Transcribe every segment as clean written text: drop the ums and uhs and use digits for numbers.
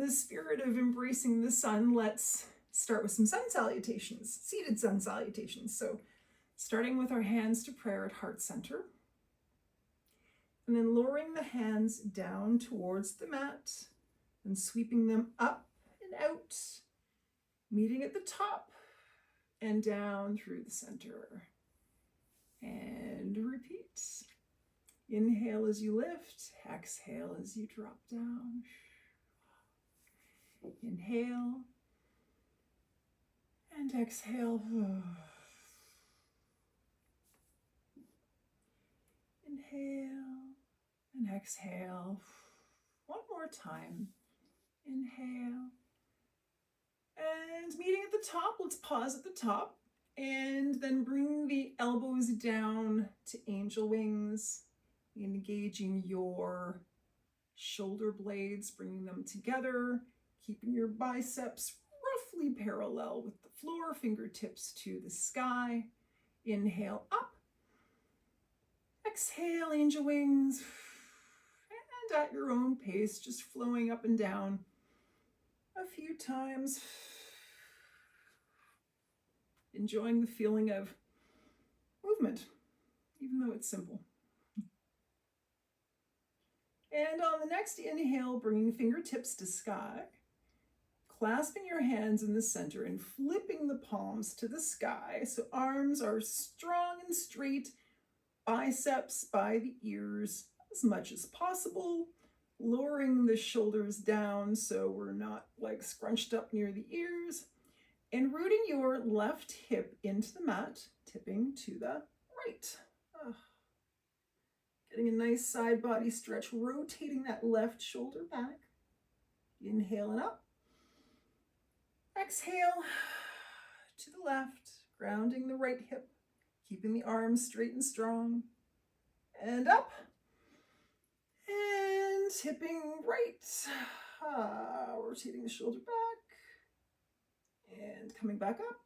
the spirit of embracing the sun, let's start with some sun salutations, seated sun salutations. So starting with our hands to prayer at heart center, and then lowering the hands down towards the mat and sweeping them up and out, meeting at the top and down through the center. And repeat. Inhale as you lift, exhale as you drop down. Inhale and exhale. Inhale and exhale. One more time. Inhale. And meeting at the top, let's pause at the top and then bring the elbows down to angel wings, engaging your shoulder blades, bringing them together, keeping your biceps roughly parallel with the floor, fingertips to the sky. Inhale up. Exhale, angel wings. And at your own pace, just flowing up and down a few times. Enjoying the feeling of movement, even though it's simple. And on the next inhale, bringing fingertips to sky, clasping your hands in the center and flipping the palms to the sky. So arms are strong and straight, biceps by the ears as much as possible, lowering the shoulders down so we're not like scrunched up near the ears, and rooting your left hip into the mat, tipping to the right. Getting a nice side body stretch, rotating that left shoulder back. Inhale and up. Exhale to the left, grounding the right hip, keeping the arms straight and strong. And up. And tipping right. Rotating the shoulder back. And coming back up.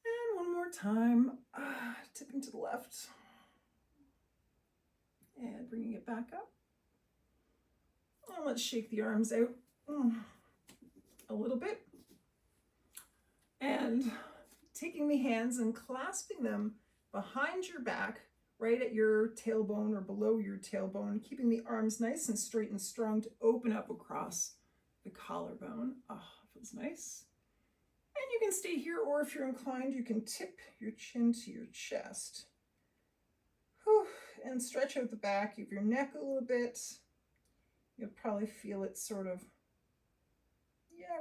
And one more time, tipping to the left. And bringing it back up. And let's shake the arms out a little bit. And taking the hands and clasping them behind your back, right at your tailbone or below your tailbone, keeping the arms nice and straight and strong to open up across the collarbone. Feels nice. And you can stay here, or if you're inclined, you can tip your chin to your chest. And stretch out the back of your neck a little bit. You'll probably feel it sort of,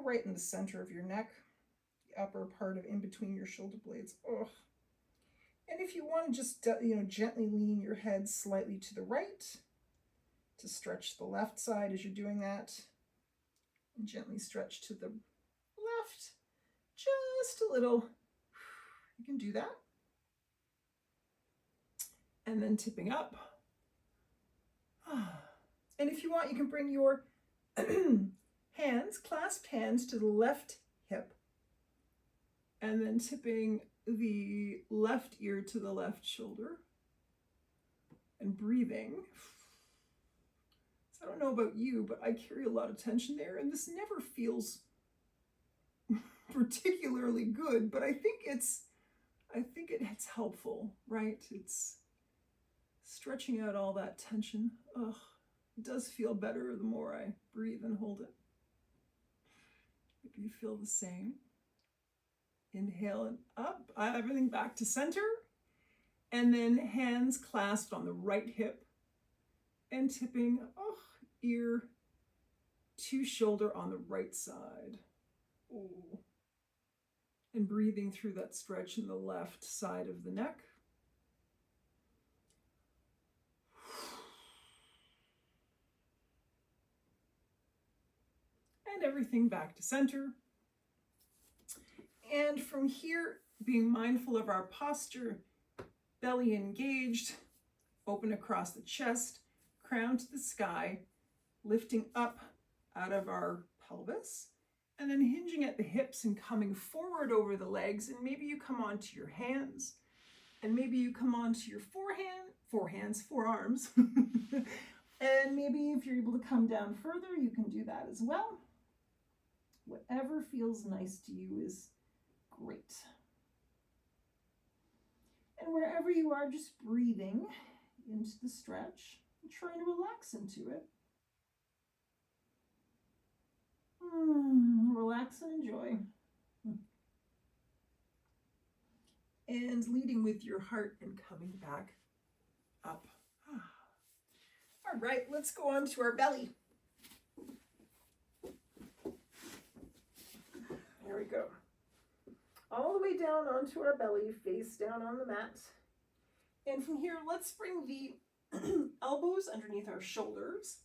right in the center of your neck, the upper part of in between your shoulder blades. And if you want to just, gently lean your head slightly to the right to stretch the left side as you're doing that, and gently stretch to the left, just a little. You can do that. And then tipping up. And if you want, you can bring your clasped hands to the left hip, and then tipping the left ear to the left shoulder, and breathing. So I don't know about you, but I carry a lot of tension there, and this never feels particularly good, but I think it's helpful, right? It's stretching out all that tension. It does feel better the more I breathe and hold it. Maybe you feel the same. Inhale and up, everything back to center. And then hands clasped on the right hip and tipping ear to shoulder on the right side. And breathing through that stretch in the left side of the neck. And everything back to center. And from here, being mindful of our posture, belly engaged, open across the chest, crown to the sky, lifting up out of our pelvis, and then hinging at the hips and coming forward over the legs. And maybe you come onto your hands, and maybe you come onto your forearms. And maybe if you're able to come down further, you can do that as well. Whatever feels nice to you is great. And wherever you are, just breathing into the stretch and trying to relax into it. Relax and enjoy. And leading with your heart and coming back up. All right, let's go on to our belly. There we go. All the way down onto our belly, face down on the mat. And from here, let's bring the elbows underneath our shoulders,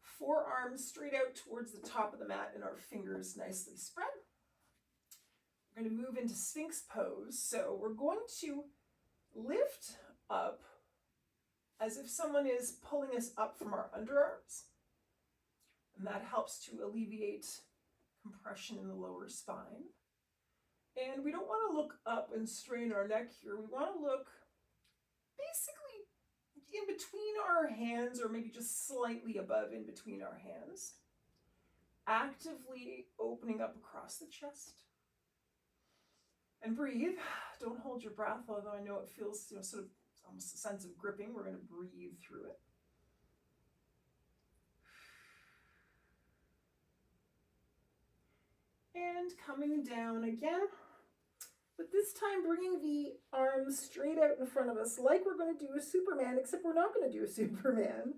forearms straight out towards the top of the mat, and our fingers nicely spread. We're going to move into Sphinx pose. So we're going to lift up as if someone is pulling us up from our underarms. And that helps to alleviate compression in the lower spine. And we don't want to look up and strain our neck here. We want to look basically in between our hands, or maybe just slightly above in between our hands. Actively opening up across the chest. And breathe. Don't hold your breath, although I know it feels, sort of almost a sense of gripping. We're going to breathe through it. And coming down again. But this time bringing the arms straight out in front of us like we're going to do a Superman, except we're not going to do a Superman.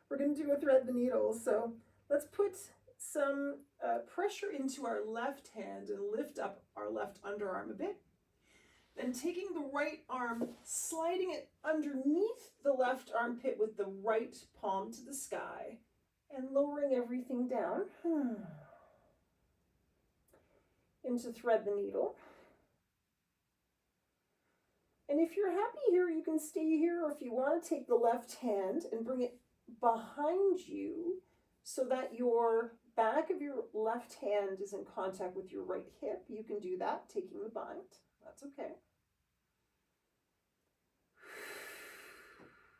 We're going to do a thread the needle. So let's put some pressure into our left hand and lift up our left underarm a bit. Then taking the right arm, sliding it underneath the left armpit with the right palm to the sky and lowering everything down into thread the needle. And if you're happy here, you can stay here, or if you want to take the left hand and bring it behind you so that your back of your left hand is in contact with your right hip, you can do that, taking the bind. That's okay.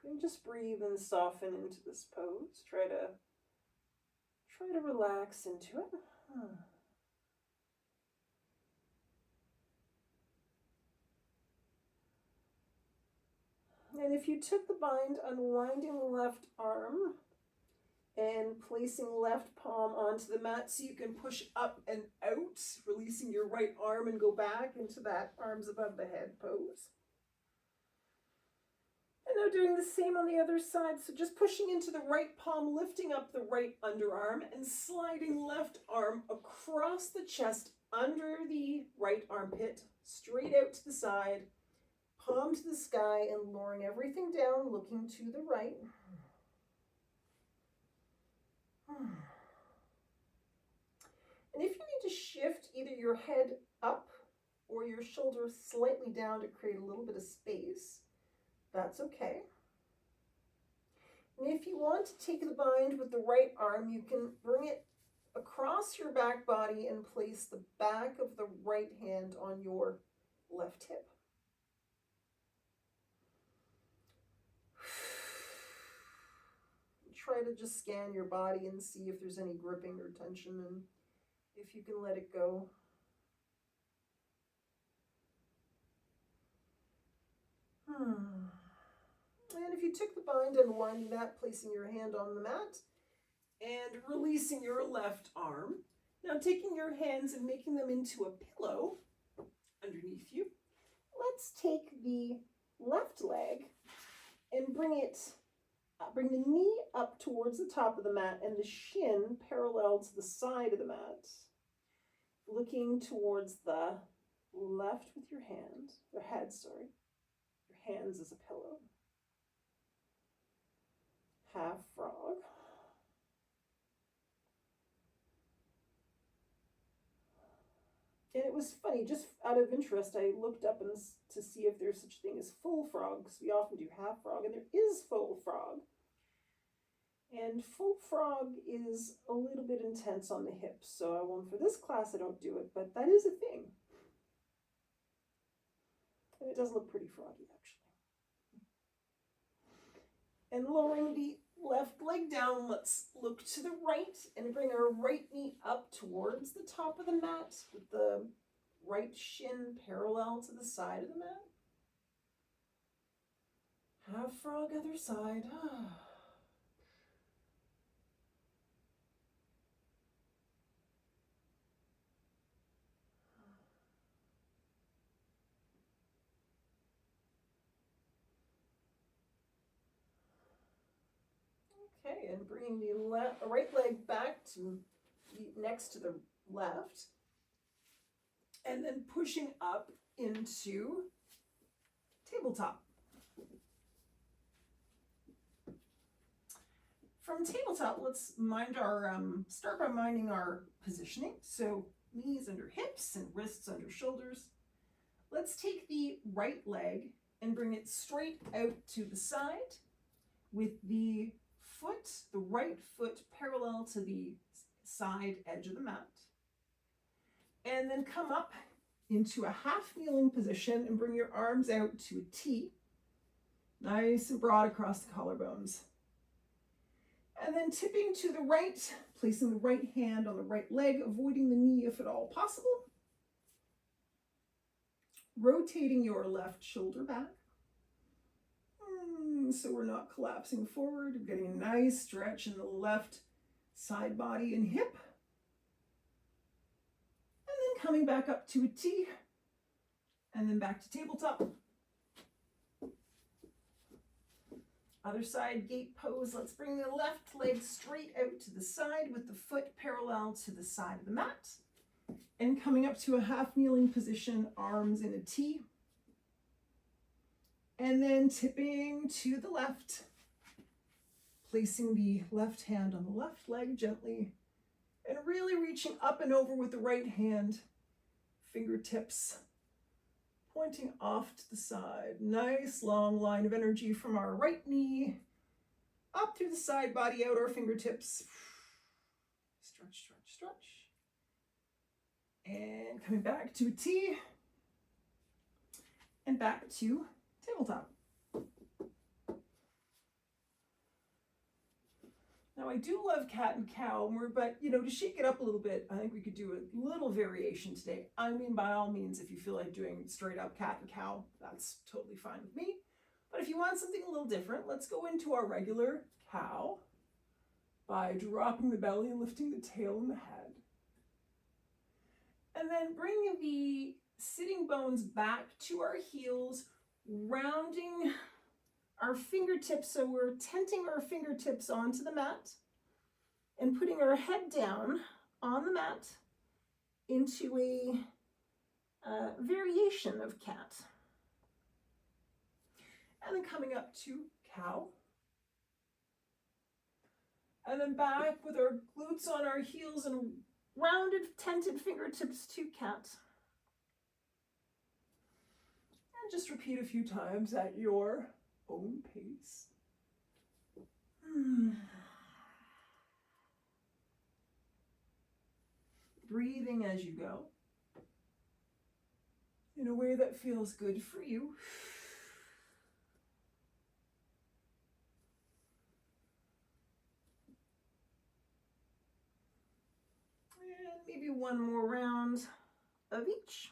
And just breathe and soften into this pose. Try to relax into it. And if you took the bind, unwinding the left arm and placing left palm onto the mat so you can push up and out, releasing your right arm and go back into that arms above the head pose. And now doing the same on the other side. So just pushing into the right palm, lifting up the right underarm and sliding left arm across the chest under the right armpit, straight out to the side, palm to the sky, and lowering everything down, looking to the right. And if you need to shift either your head up or your shoulders slightly down to create a little bit of space, that's okay. And if you want to take the bind with the right arm, you can bring it across your back body and place the back of the right hand on your left hip. Try to just scan your body and see if there's any gripping or tension, and if you can let it go. And if you took the bind, unwinding that, placing your hand on the mat and releasing your left arm. Now taking your hands and making them into a pillow underneath you. Let's take the left leg and bring the knee up towards the top of the mat and the shin parallel to the side of the mat. Looking towards the left with your hand, your head, sorry. Your hands as a pillow. Half frog. And it was funny, just out of interest, I looked up to see if there's such a thing as full frog, because we often do half frog, and there is full frog. And full frog is a little bit intense on the hips, so for this class I don't do it, but that is a thing. And it does look pretty froggy, actually. And lowering the Left leg down, let's look to the right and bring our right knee up towards the top of the mat with the right shin parallel to the side of the mat. Half frog, other side. Okay, and bringing the right leg back to next to the left, and then pushing up into tabletop. From tabletop, let's start by minding our positioning. So knees under hips and wrists under shoulders. Let's take the right leg and bring it straight out to the side with the right foot parallel to the side edge of the mat. And then come up into a half kneeling position and bring your arms out to a T, nice and broad across the collarbones. And then tipping to the right, placing the right hand on the right leg, avoiding the knee if at all possible. Rotating your left shoulder back. So we're not collapsing forward. We're getting a nice stretch in the left side body and hip. And then coming back up to a T. And then back to tabletop. Other side gate pose. Let's bring the left leg straight out to the side with the foot parallel to the side of the mat. And coming up to a half kneeling position, arms in a T. And then tipping to the left, placing the left hand on the left leg gently, and really reaching up and over with the right hand, fingertips pointing off to the side. Nice long line of energy from our right knee, up through the side body, out our fingertips. Stretch, stretch, stretch. And coming back to a T, and back to tabletop. Now I do love cat and cow, but to shake it up a little bit, I think we could do a little variation today. I mean, by all means, if you feel like doing straight up cat and cow, that's totally fine with me. But if you want something a little different, let's go into our regular cow by dropping the belly and lifting the tail and the head. And then bring the sitting bones back to our heels, rounding our fingertips, so we're tenting our fingertips onto the mat and putting our head down on the mat into a variation of cat. And then coming up to cow. And then back with our glutes on our heels and rounded, tented fingertips to cat. And just repeat a few times at your own pace. Breathing as you go in a way that feels good for you. And maybe one more round of each.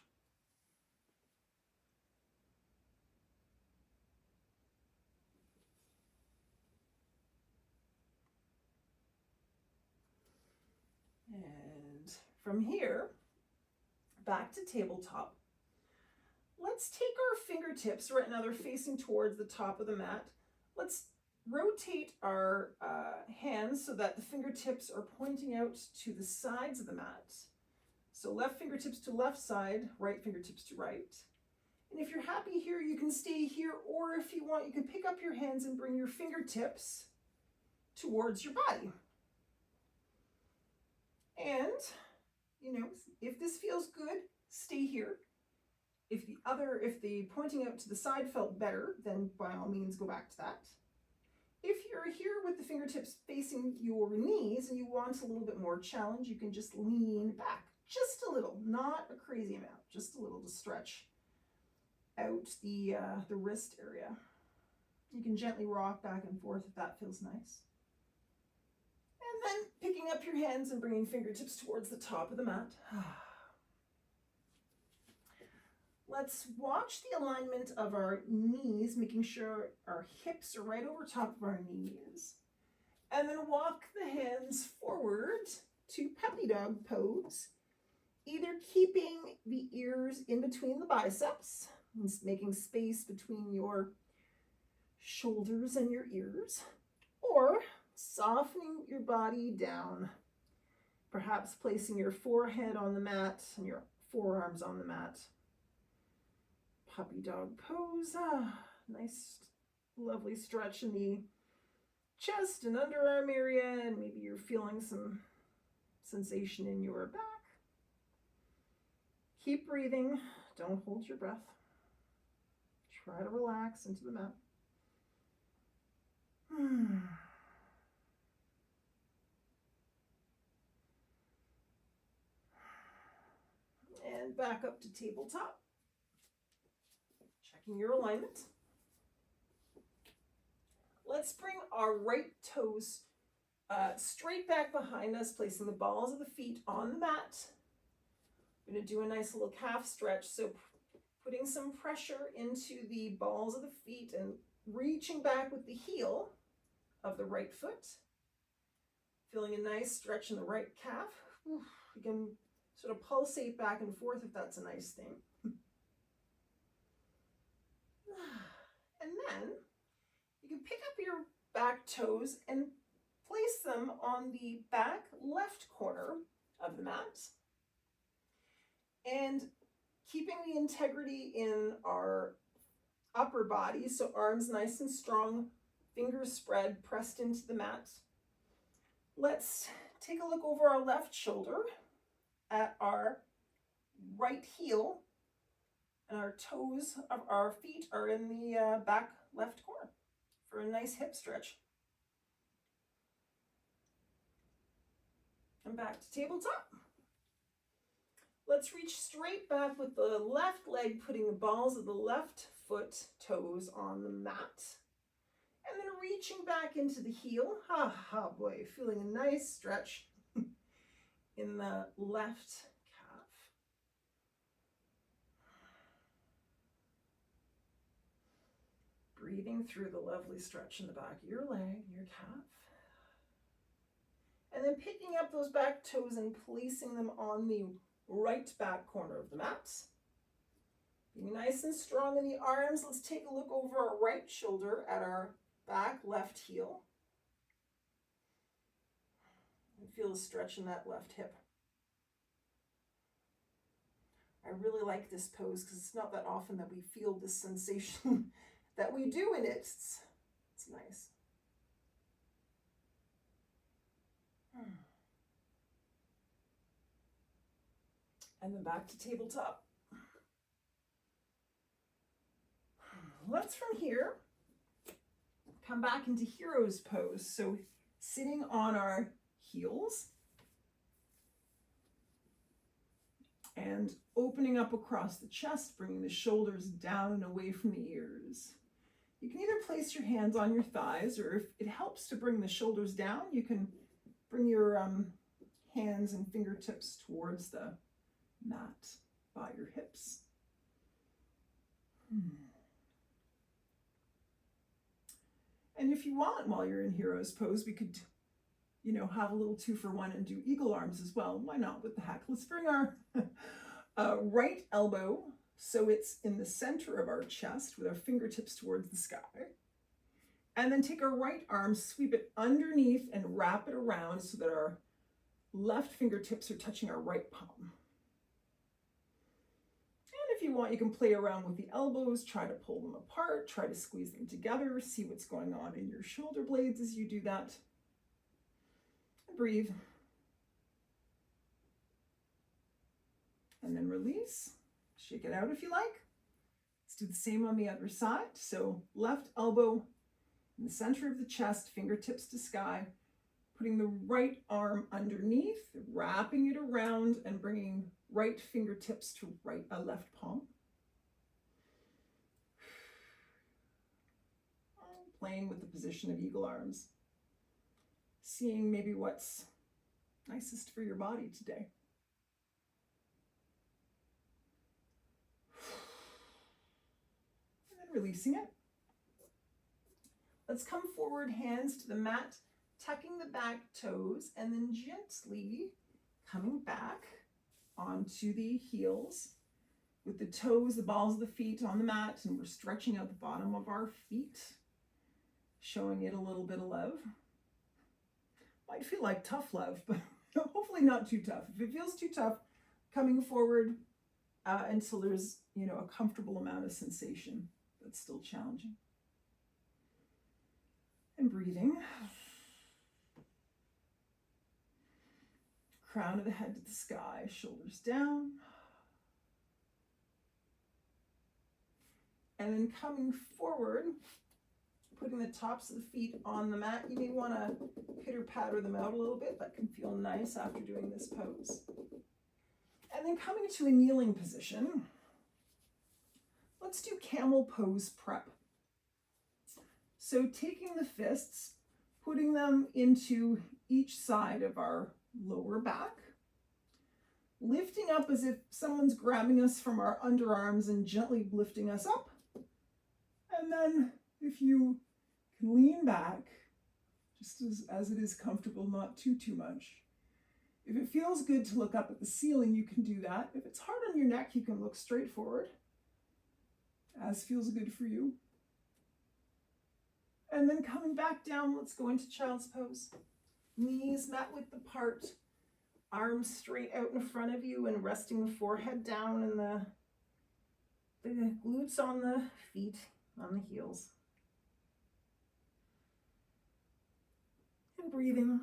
And from here, back to tabletop. Let's take our fingertips, right now they're facing towards the top of the mat. Let's rotate our hands so that the fingertips are pointing out to the sides of the mat. So left fingertips to left side, right fingertips to right. And if you're happy here, you can stay here, or if you want, you can pick up your hands and bring your fingertips towards your body. And, if this feels good, stay here. If the pointing out to the side felt better, then by all means go back to that. If you're here with the fingertips facing your knees and you want a little bit more challenge, you can just lean back just a little, not a crazy amount, just a little to stretch out the wrist area. You can gently rock back and forth if that feels nice. then picking up your hands and bringing fingertips towards the top of the mat. Let's watch the alignment of our knees, making sure our hips are right over top of our knees. And then walk the hands forward to puppy dog pose, either keeping the ears in between the biceps, making space between your shoulders and your ears, or softening your body down, perhaps placing your forehead on the mat and your forearms on the mat. Puppy dog pose. Nice, lovely stretch in the chest and underarm area, and maybe you're feeling some sensation in your back. Keep breathing. Don't hold your breath. Try to relax into the mat. And back up to tabletop. Checking your alignment. Let's bring our right toes straight back behind us, placing the balls of the feet on the mat. We're going to do a nice little calf stretch. So putting some pressure into the balls of the feet and reaching back with the heel of the right foot. Feeling a nice stretch in the right calf. You can sort of pulsate back and forth if that's a nice thing. And then you can pick up your back toes and place them on the back left corner of the mat. And keeping the integrity in our upper body, so arms nice and strong, fingers spread, pressed into the mat. Let's take a look over our left shoulder at our right heel, and our toes of our feet are in the back left corner for a nice hip stretch. And back to tabletop. Let's reach straight back with the left leg, putting the balls of the left foot toes on the mat. And then reaching back into the heel. Boy, feeling a nice stretch in the left calf. Breathing through the lovely stretch in the back of your leg, your calf. And then picking up those back toes and placing them on the right back corner of the mat. Being nice and strong in the arms. Let's take a look over our right shoulder at our back left heel. And feel a stretch in that left hip. I really like this pose because it's not that often that we feel this sensation that we do in it. It's nice. And then back to tabletop. Let's from here come back into hero's pose. So sitting on our heels and opening up across the chest, bringing the shoulders down and away from the ears. You can either place your hands on your thighs, or if it helps to bring the shoulders down, you can bring your hands and fingertips towards the mat by your hips. And if you want, while you're in hero's pose, we could, have a little 2-for-1 and do eagle arms as well. Why not? What the heck? Let's bring our right elbow so it's in the center of our chest with our fingertips towards the sky. And then take our right arm, sweep it underneath and wrap it around so that our left fingertips are touching our right palm. And if you want, you can play around with the elbows, try to pull them apart, try to squeeze them together, see what's going on in your shoulder blades as you do that. And breathe. And then release. Shake it out if you like. Let's do the same on the other side. So left elbow in the center of the chest, fingertips to sky, putting the right arm underneath, wrapping it around and bringing right fingertips to left palm. Playing with the position of eagle arms. seeing maybe what's nicest for your body today. And then releasing it. Let's come forward, hands to the mat, tucking the back toes, and then gently coming back onto the heels with the toes, the balls of the feet on the mat, and we're stretching out the bottom of our feet, showing it a little bit of love. Might feel like tough love, but hopefully not too tough. If it feels too tough, coming forward until there's, a comfortable amount of sensation that's still challenging. And breathing. Crown of the head to the sky, shoulders down. And then coming forward, putting the tops of the feet on the mat. You may want to pitter-patter them out a little bit. That can feel nice after doing this pose. And then coming to a kneeling position. Let's do camel pose prep. So taking the fists, putting them into each side of our lower back, lifting up as if someone's grabbing us from our underarms and gently lifting us up. And then if you can lean back, just as it is comfortable, not too much. If it feels good to look up at the ceiling, you can do that. If it's hard on your neck, you can look straight forward, as feels good for you. And then coming back down, let's go into child's pose. Knees mat width apart, arms straight out in front of you and resting the forehead down and the glutes on the feet, on the heels. And breathing.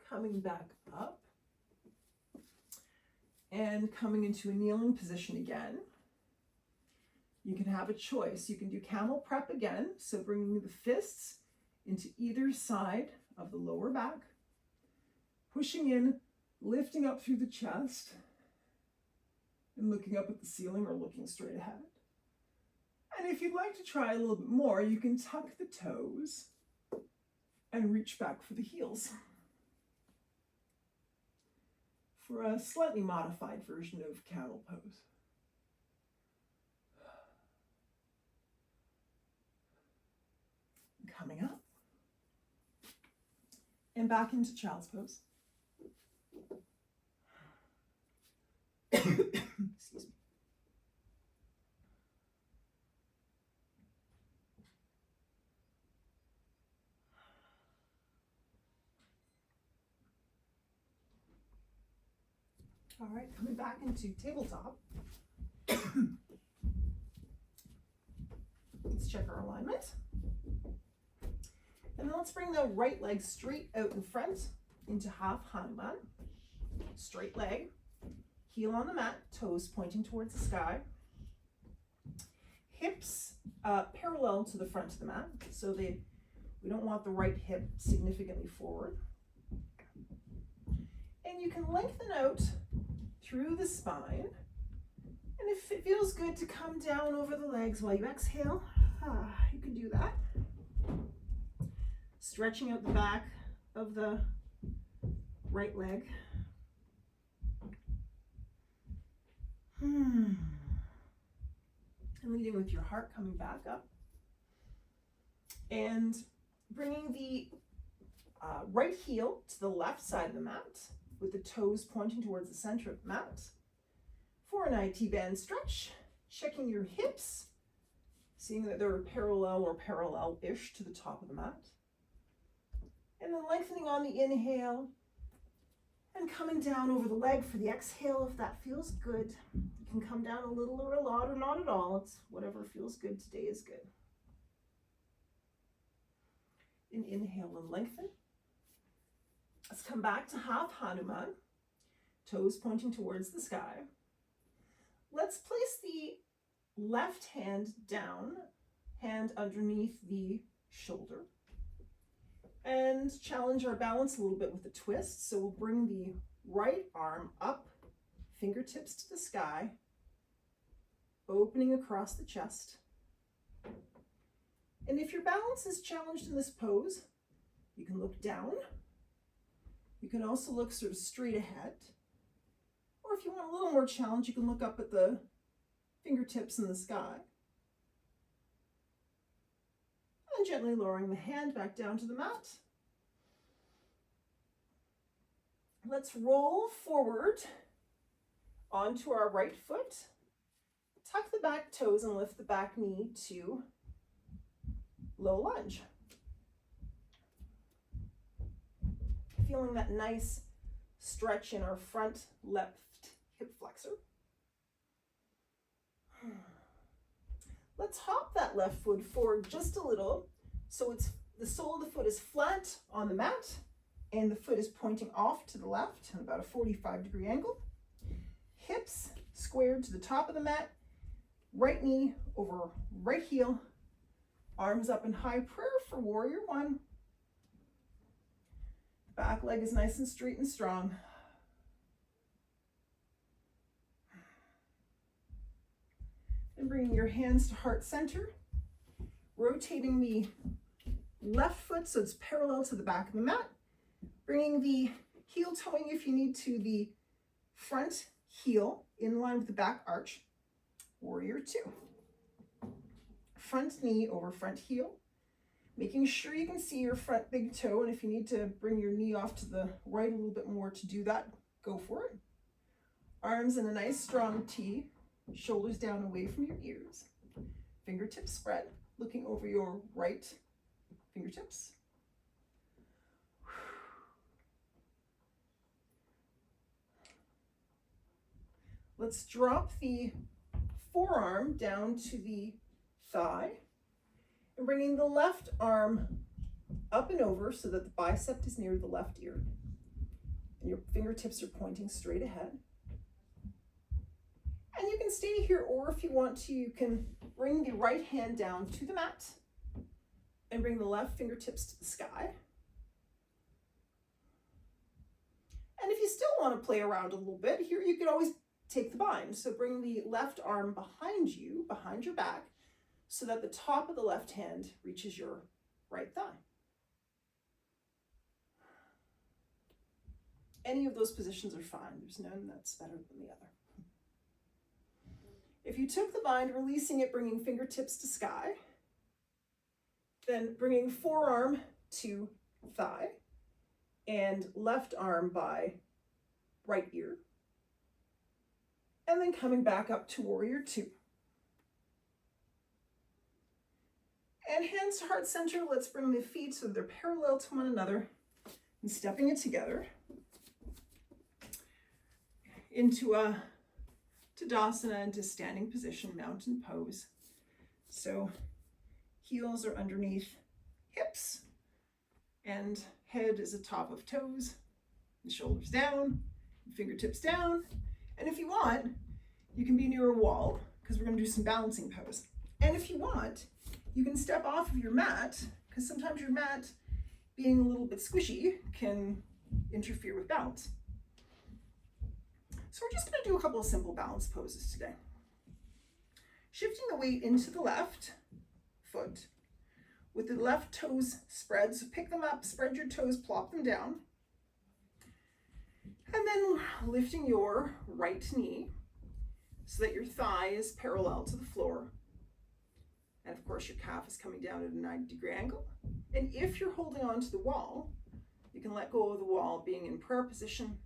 Coming back up and coming into a kneeling position again. You can have a choice. You can do camel prep again, so bringing the fists into either side of the lower back, pushing in, lifting up through the chest, and looking up at the ceiling or looking straight ahead. And if you'd like to try a little bit more, you can tuck the toes and reach back for the heels for a slightly modified version of camel pose. Coming up and back into child's pose. Excuse me. All right, coming back into tabletop. Let's check our alignment. And then let's bring the right leg straight out in front into half Hanuman. Straight leg, heel on the mat, toes pointing towards the sky. Hips parallel to the front of the mat, so we don't want the right hip significantly forward. And you can lengthen out through the spine. And if it feels good to come down over the legs while you exhale, you can do that. Stretching out the back of the right leg. And leading with your heart coming back up. And bringing the right heel to the left side of the mat with the toes pointing towards the center of the mat. For an IT band stretch, checking your hips, seeing that they're parallel or parallel-ish to the top of the mat. And then lengthening on the inhale and coming down over the leg for the exhale if that feels good. You can come down a little or a lot or not at all. It's whatever feels good today is good. And inhale and lengthen. Let's come back to half Hanuman, toes pointing towards the sky. Let's place the left hand down, hand underneath the shoulder, and challenge our balance a little bit with a twist. So we'll bring the right arm up, fingertips to the sky, opening across the chest. And if your balance is challenged in this pose, you can look down. You can also look sort of straight ahead. Or if you want a little more challenge, you can look up at the fingertips in the sky. And gently lowering the hand back down to the mat. Let's roll forward onto our right foot. Tuck the back toes and lift the back knee to low lunge. Feeling that nice stretch in our front left hip flexor. Let's hop that left foot forward just a little so the sole of the foot is flat on the mat and the foot is pointing off to the left at about a 45-degree angle. Hips squared to the top of the mat, right knee over right heel, arms up in high prayer for warrior one. Back leg is nice and straight and strong. And bringing your hands to heart center, rotating the left foot so it's parallel to the back of the mat, bringing the heel toeing if you need to the front heel in line with the back arch, warrior two. Front knee over front heel, making sure you can see your front big toe, and if you need to bring your knee off to the right a little bit more to do that, go for it. Arms in a nice strong T, shoulders down away from your ears. Fingertips spread, looking over your right fingertips. Let's drop the forearm down to the thigh and bringing the left arm up and over so that the bicep is near the left ear and your fingertips are pointing straight ahead. And you can stay here, or if you want to, you can bring the right hand down to the mat and bring the left fingertips to the sky. And if you still want to play around a little bit, here you can always take the bind. So bring the left arm behind you, behind your back, so that the top of the left hand reaches your right thigh. Any of those positions are fine. There's none that's better than the other. If you took the bind, releasing it, bringing fingertips to sky, then bringing forearm to thigh and left arm by right ear, and then coming back up to warrior two. And hands to heart center, let's bring the feet so they're parallel to one another and stepping it together into a Tadasana, into standing position, mountain pose. So heels are underneath hips and head is atop of toes, and shoulders down, fingertips down. And if you want, you can be near a wall because we're going to do some balancing pose. And if you want, you can step off of your mat because sometimes your mat being a little bit squishy can interfere with balance. So we're just going to do a couple of simple balance poses today. Shifting the weight into the left foot with the left toes spread. So pick them up, spread your toes, plop them down. And then lifting your right knee so that your thigh is parallel to the floor. And of course your calf is coming down at a 90-degree angle. And if you're holding on to the wall, you can let go of the wall being in prayer position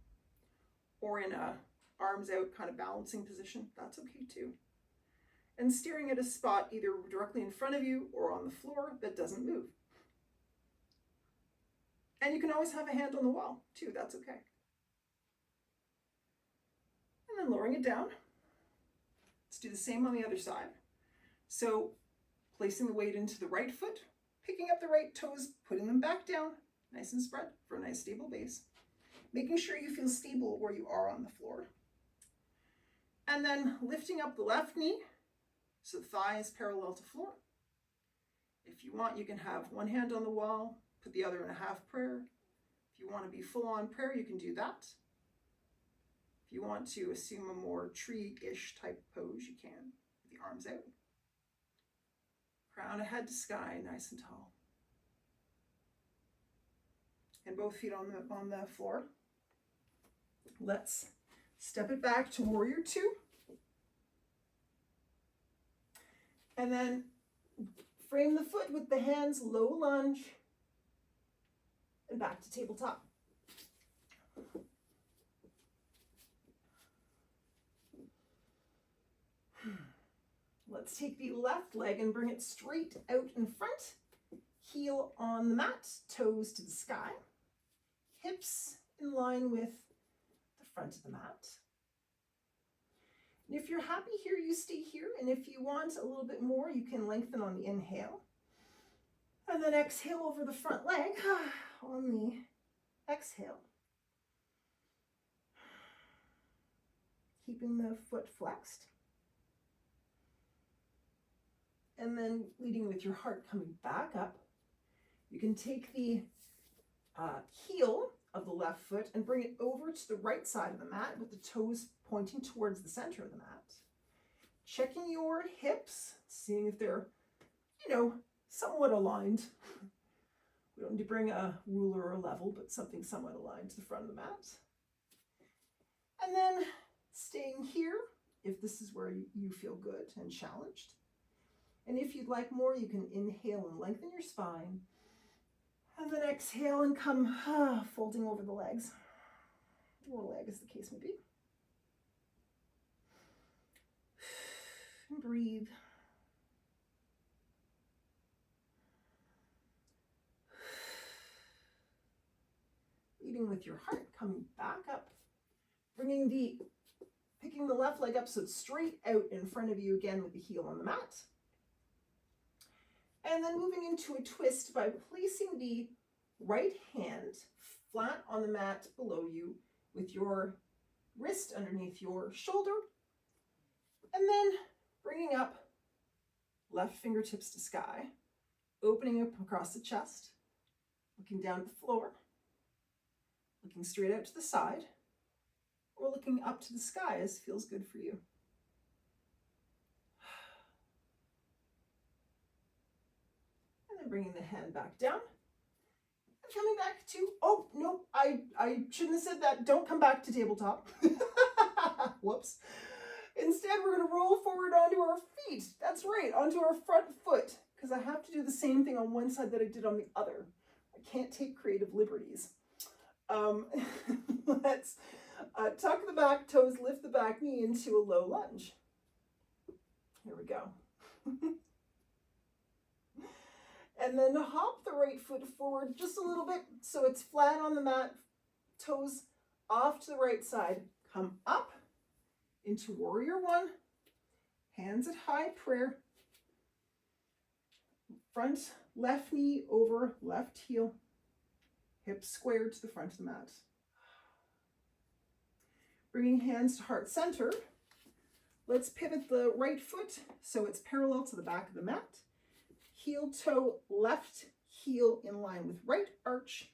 or in a arms out kind of balancing position. That's okay too. And steering at a spot either directly in front of you or on the floor that doesn't move. And you can always have a hand on the wall too, that's okay. And then lowering it down. Let's do the same on the other side. So placing the weight into the right foot, picking up the right toes, putting them back down, nice and spread for a nice stable base. Making sure you feel stable where you are on the floor. And then lifting up the left knee so the thigh is parallel to floor. If you want, you can have one hand on the wall, put the other in a half prayer. If you want to be full on prayer, you can do that. If you want to assume a more tree-ish type pose, you can, with the arms out. Crown of head to sky, nice and tall. And both feet on the floor. Let's step it back to warrior two. And then frame the foot with the hands, low lunge, and back to tabletop. Let's take the left leg and bring it straight out in front. Heel on the mat, toes to the sky. Hips in line with the front of the mat. And if you're happy here, you stay here. And if you want a little bit more, you can lengthen on the inhale. And then exhale over the front leg on the exhale. Keeping the foot flexed. And then leading with your heart coming back up. You can take the heel of the left foot and bring it over to the right side of the mat with the toes pointing towards the center of the mat. Checking your hips, seeing if they're, somewhat aligned. We don't need to bring a ruler or a level, but something somewhat aligned to the front of the mat. And then staying here, if this is where you feel good and challenged. And if you'd like more, you can inhale and lengthen your spine. And then exhale and come folding over the legs, or leg as the case may be. And breathe. Leading with your heart, coming back up. Picking the left leg up so it's straight out in front of you again with the heel on the mat. And then moving into a twist by placing the right hand flat on the mat below you with your wrist underneath your shoulder. And then bringing up left fingertips to sky, opening up across the chest, looking down at the floor, looking straight out to the side, or looking up to the sky as feels good for you. Bringing the hand back down and coming back to, oh, no, I shouldn't have said that. Don't come back to tabletop. Whoops. Instead, we're going to roll forward onto our feet. That's right, onto our front foot, because I have to do the same thing on one side that I did on the other. I can't take creative liberties. Let's tuck the back toes, lift the back knee into a low lunge. Here we go. And then hop the right foot forward just a little bit so it's flat on the mat, toes off to the right side. Come up into warrior one, hands at high prayer. Front left knee over left heel, hips squared to the front of the mat. Bringing hands to heart center. Let's pivot the right foot so it's parallel to the back of the mat. Heel toe, left heel in line with right arch,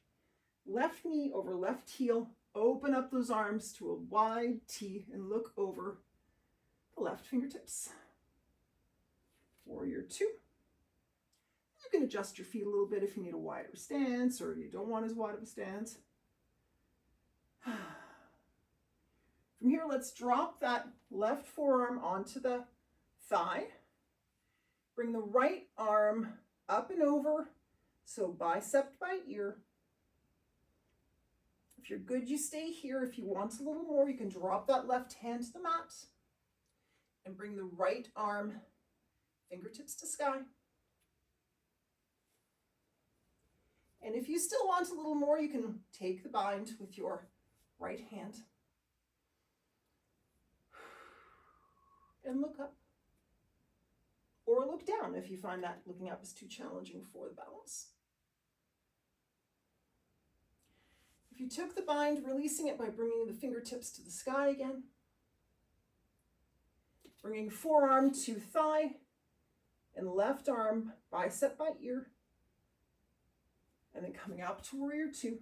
left knee over left heel. Open up those arms to a wide T and look over the left fingertips. Warrior two. You can adjust your feet a little bit if you need a wider stance or you don't want as wide of a stance. From here, let's drop that left forearm onto the thigh. Bring the right arm up and over, so bicep by ear. If you're good, you stay here. If you want a little more, you can drop that left hand to the mat and bring the right arm, fingertips to sky. And if you still want a little more, you can take the bind with your right hand. And look up. Or look down if you find that looking up is too challenging for the balance. If you took the bind, releasing it by bringing the fingertips to the sky again. Bringing forearm to thigh and left arm bicep by ear. And then coming up to warrior two.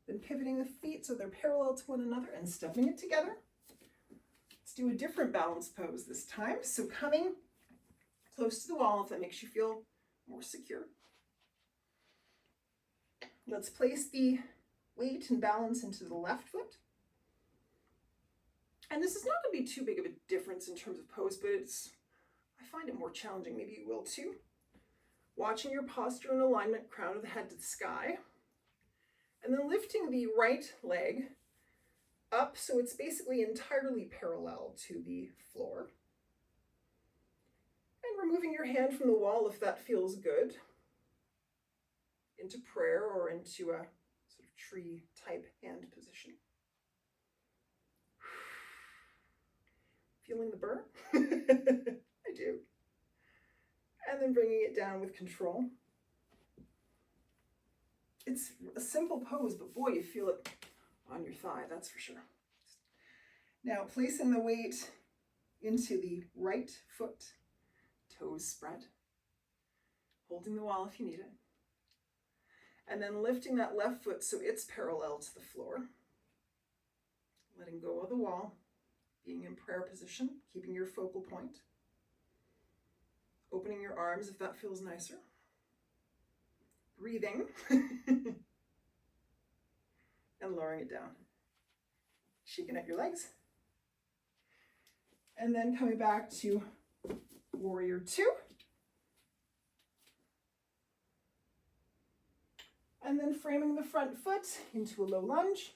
The Then pivoting the feet so they're parallel to one another and stepping it together. Let's do a different balance pose this time. So coming close to the wall if that makes you feel more secure. Let's place the weight and balance into the left foot. And this is not going to be too big of a difference in terms of pose, but I find it more challenging. Maybe you will too. Watching your posture and alignment, crown of the head to the sky. And then lifting the right leg up so it's basically entirely parallel to the floor. And removing your hand from the wall if that feels good, into prayer or into a sort of tree type hand position. Feeling the burn? I do. And then bringing it down with control. It's a simple pose, but boy, you feel it on your thigh, that's for sure. Now, placing the weight into the right foot, toes spread, holding the wall if you need it. And then lifting that left foot so it's parallel to the floor. Letting go of the wall, being in prayer position, keeping your focal point. Opening your arms if that feels nicer. Breathing. And lowering it down. Shaking out your legs. And then coming back to Warrior 2. And then framing the front foot into a low lunge.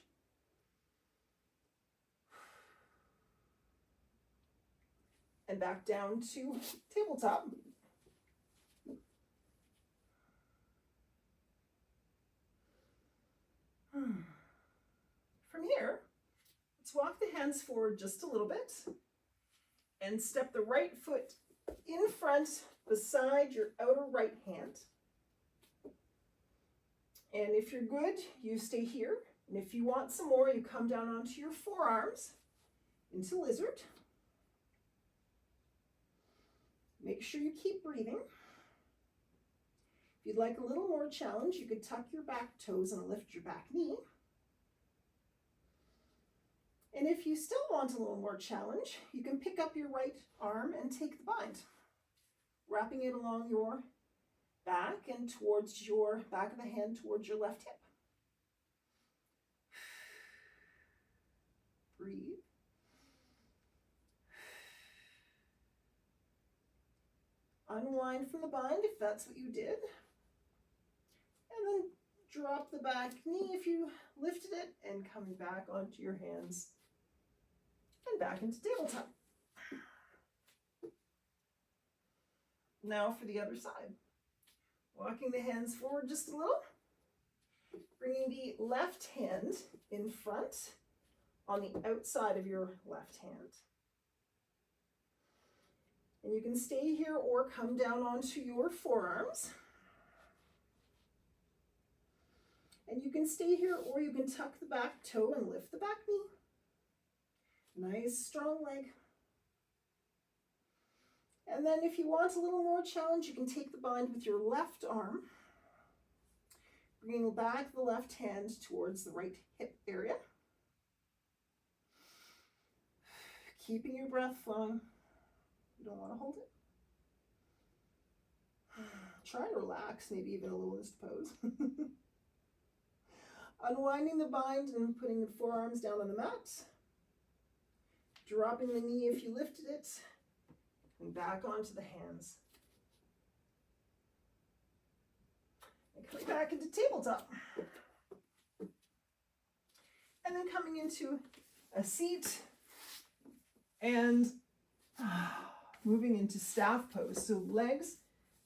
And back down to tabletop. From here, let's walk the hands forward just a little bit and step the right foot in front beside your outer right hand. And if you're good, you stay here. And if you want some more, you come down onto your forearms into lizard. Make sure you keep breathing. If you'd like a little more challenge, you could tuck your back toes and lift your back knee. And if you still want a little more challenge, you can pick up your right arm and take the bind, wrapping it along your back and towards your back of the hand towards your left hip. Breathe. Unwind from the bind if that's what you did. And then drop the back knee if you lifted it and coming back onto your hands and back into tabletop. Now for the other side. Walking the hands forward just a little. Bringing the left hand in front on the outside of your left hand. And you can stay here or come down onto your forearms. And you can stay here or you can tuck the back toe and lift the back knee. Nice strong leg. And then if you want a little more challenge, you can take the bind with your left arm, bringing back the left hand towards the right hip area. Keeping your breath flowing. You don't want to hold it. Try and relax, maybe even a little in this pose. Unwinding the bind and putting the forearms down on the mat. Dropping the knee if you lifted it. And back onto the hands. And coming back into tabletop. And then coming into a seat and moving into staff pose. So legs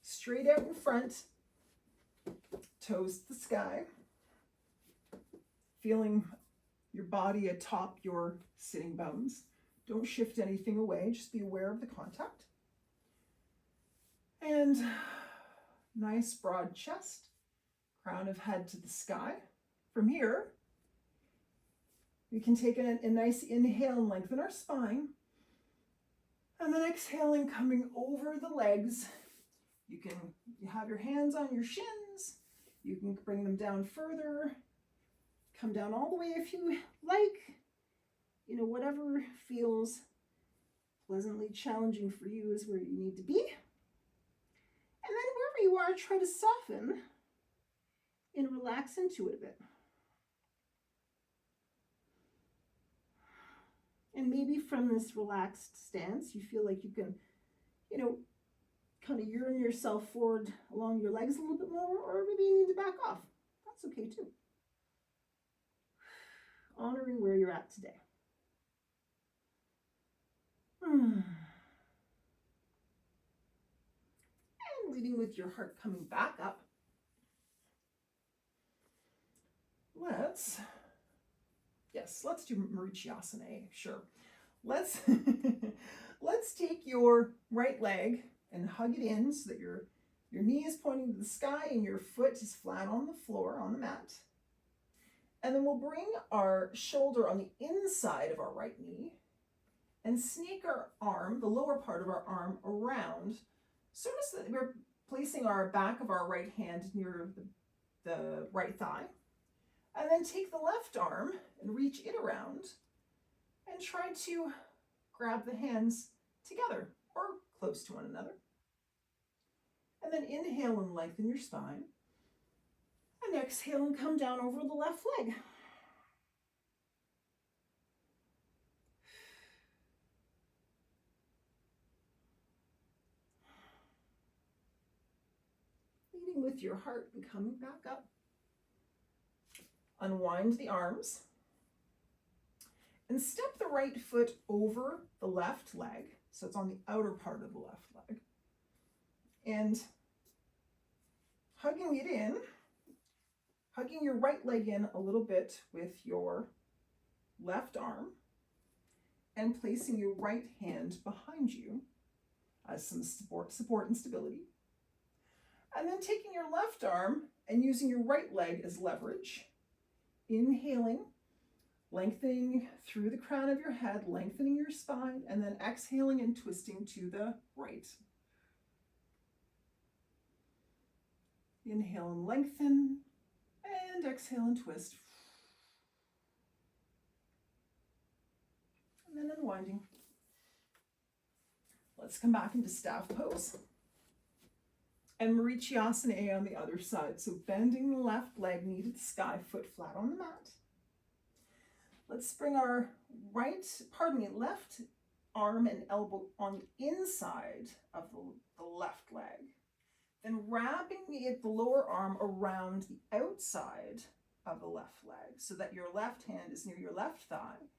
straight out in front, toes to the sky. Feeling your body atop your sitting bones. Don't shift anything away, just be aware of the contact. And nice broad chest, crown of head to the sky. From here, we can take a nice inhale and lengthen our spine. And then exhaling, coming over the legs. You have your hands on your shins. You can bring them down further. come down all the way if you like. You know, whatever feels pleasantly challenging for you is where you need to be. And then wherever you are, try to soften and relax into it a bit. And maybe from this relaxed stance, you feel like you can, you know, kind of yearn yourself forward along your legs a little bit more, or maybe you need to back off. That's okay too. Honoring where you're at today. And leading with your heart coming back up. Let's do Marichyasana, sure. Let's take your right leg and hug it in so that your knee is pointing to the sky and your foot is flat on the floor, on the mat. And then we'll bring our shoulder on the inside of our right knee and snake our arm, the lower part of our arm, around, sort of so that we're placing our back of our right hand near the right thigh. And then take the left arm and reach it around and try to grab the hands together or close to one another. And then inhale and lengthen your spine. And exhale and come down over the left leg. Leading with your heart and coming back up. Unwind the arms. And step the right foot over the left leg. So it's on the outer part of the left leg. And hugging it in, hugging your right leg in a little bit with your left arm and placing your right hand behind you as some support and stability. And then taking your left arm and using your right leg as leverage. Inhaling, lengthening through the crown of your head, lengthening your spine, and then exhaling and twisting to the right. Inhale and lengthen, and exhale and twist. And then unwinding. Let's come back into staff pose. And Marichyasana on the other side. So bending the left leg, knee to the sky, foot flat on the mat. Let's bring our left arm and elbow on the inside of the left leg. Then wrapping the lower arm around the outside of the left leg so that your left hand is near your left thigh.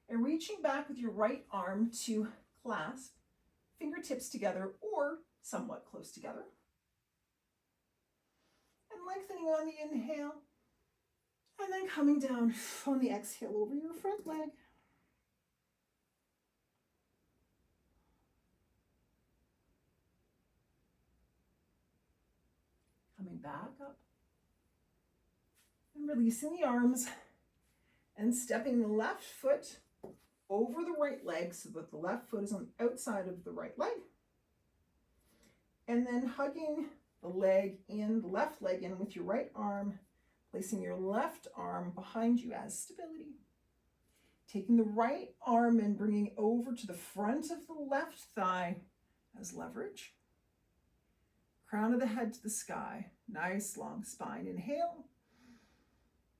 And reaching back with your right arm to clasp fingertips together or somewhat close together. And lengthening on the inhale. And then coming down on the exhale over your front leg. Coming back up. And releasing the arms. And stepping the left foot over the right leg so that the left foot is on the outside of the right leg. And then hugging the left leg in with your right arm, placing your left arm behind you as stability. Taking the right arm and bringing over to the front of the left thigh as leverage. Crown of the head to the sky. Nice long spine. Inhale.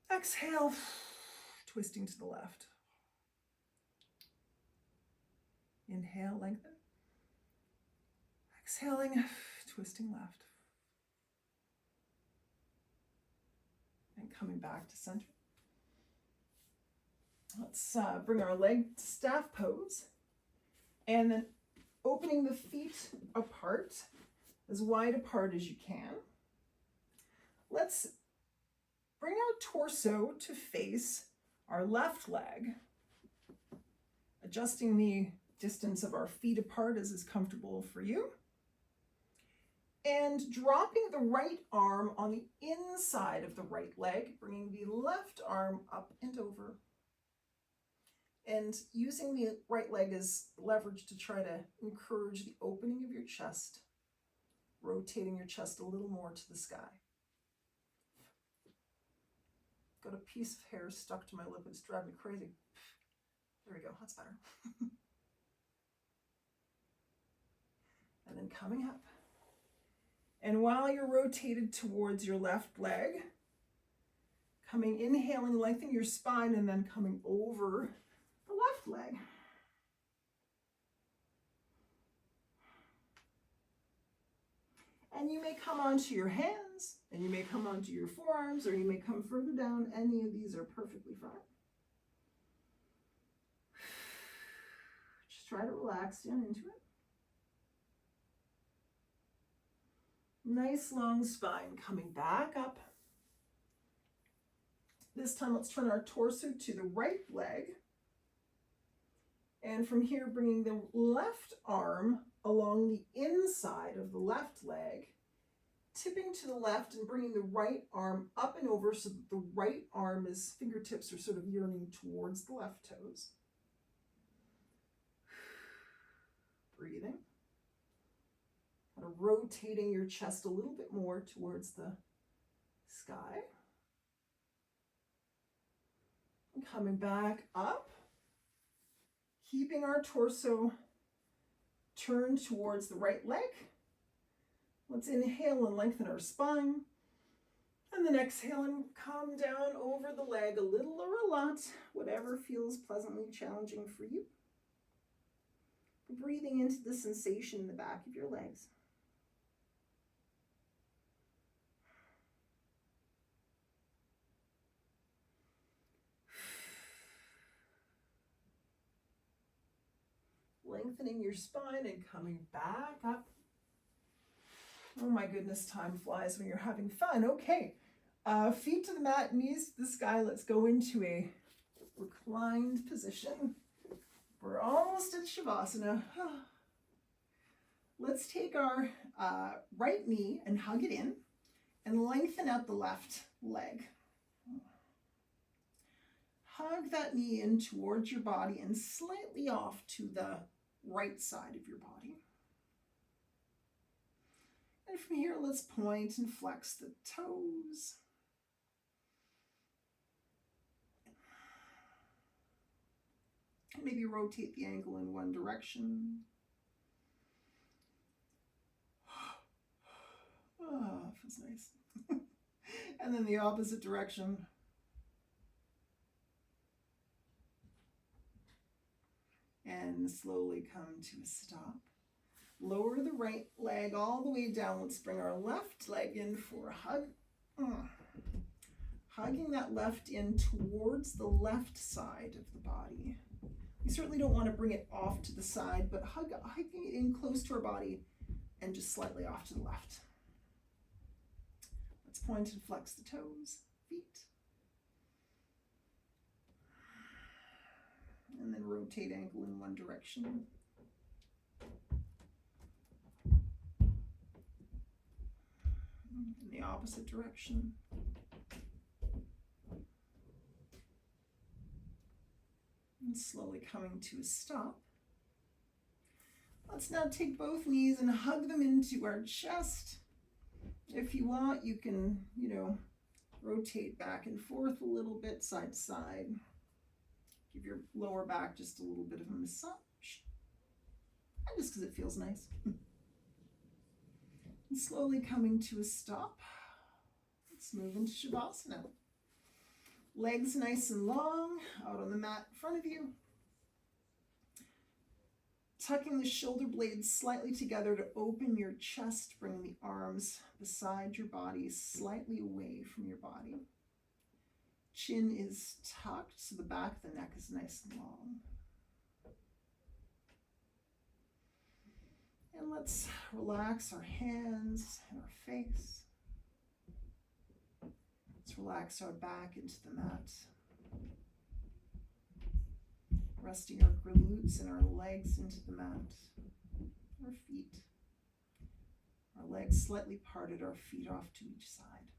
Exhale. Twisting to the left. Inhale, lengthen. Exhaling, twisting left. And coming back to center. Let's bring our leg to staff pose. And then opening the feet apart, as wide apart as you can. Let's bring our torso to face our left leg, adjusting the distance of our feet apart as is comfortable for you. And dropping the right arm on the inside of the right leg, bringing the left arm up and over. And using the right leg as leverage to try to encourage the opening of your chest, rotating your chest a little more to the sky. got a piece of hair stuck to my lip. It's driving me crazy. There we go. That's better. And then coming up. And while you're rotated towards your left leg, inhaling, lengthen your spine, and then coming over the left leg. And you may come onto your hands, and you may come onto your forearms, or you may come further down. Any of these are perfectly fine. Just try to relax down into it. Nice long spine coming back up. This time let's turn our torso to the right leg. And from here, bringing the left arm along the inside of the left leg, tipping to the left and bringing the right arm up and over so that the right arm's fingertips are sort of yearning towards the left toes. Breathing. Kind of rotating your chest a little bit more towards the sky. And coming back up. Keeping our torso turned towards the right leg. Let's inhale and lengthen our spine. And then exhale and come down over the leg a little or a lot, whatever feels pleasantly challenging for you. Breathing into the sensation in the back of your legs. Lengthening your spine and coming back up. Oh my goodness, time flies when you're having fun. Okay, feet to the mat, knees to the sky. Let's go into a reclined position. We're almost at Shavasana. Let's take our right knee and hug it in and lengthen out the left leg. Hug that knee in towards your body and slightly off to the right side of your body. And from here, let's point and flex the toes. Maybe rotate the ankle in one direction. Oh, feels nice. And then the opposite direction. And slowly come to a stop. Lower the right leg all the way down. Let's bring our left leg in for a hug. Hugging that left in towards the left side of the body. We certainly don't want to bring it off to the side, but hugging it in close to our body and just slightly off to the left. Let's point and flex the toes, feet. And then rotate ankle in one direction. In the opposite direction. And slowly coming to a stop. Let's now take both knees and hug them into our chest. If you want, you can, rotate back and forth a little bit, side to side. Give your lower back just a little bit of a massage. And just because it feels nice. And slowly coming to a stop. Let's move into Shavasana. Legs nice and long, out on the mat in front of you. Tucking the shoulder blades slightly together to open your chest, bring the arms beside your body, slightly away from your body. Chin is tucked, so the back of the neck is nice and long. And let's relax our hands and our face. Let's relax our back into the mat. Resting our glutes and our legs into the mat. Our feet. Our legs slightly parted, our feet off to each side.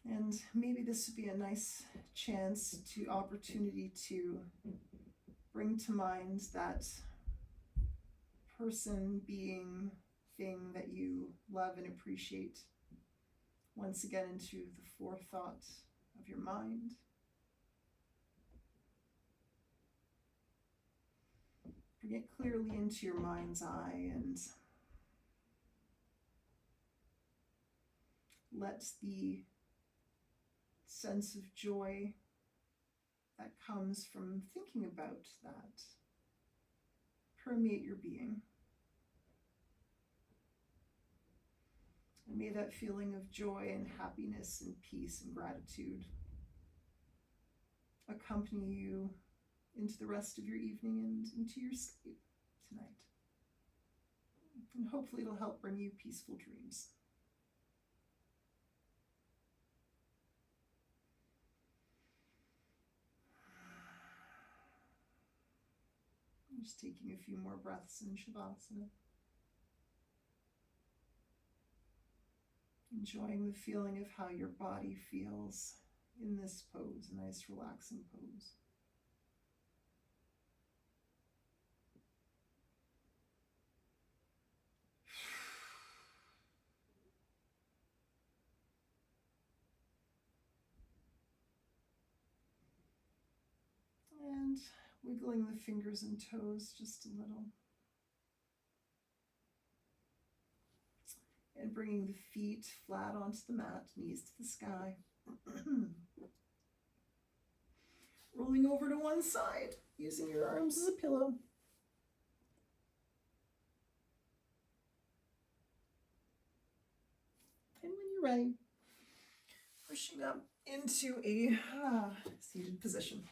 And maybe this would be a nice opportunity to bring to mind that person, being, thing that you love and appreciate once again into the forethought of your mind. Bring it clearly into your mind's eye and let the sense of joy that comes from thinking about that permeate your being. And may that feeling of joy and happiness and peace and gratitude accompany you into the rest of your evening and into your sleep tonight. And hopefully it'll help bring you peaceful dreams. Just taking a few more breaths in Shavasana. Enjoying the feeling of how your body feels in this pose, a nice relaxing pose. And wiggling the fingers and toes just a little. And bringing the feet flat onto the mat, knees to the sky. Rolling over to one side, using your arms as a pillow. And when you're ready, pushing up into a seated position.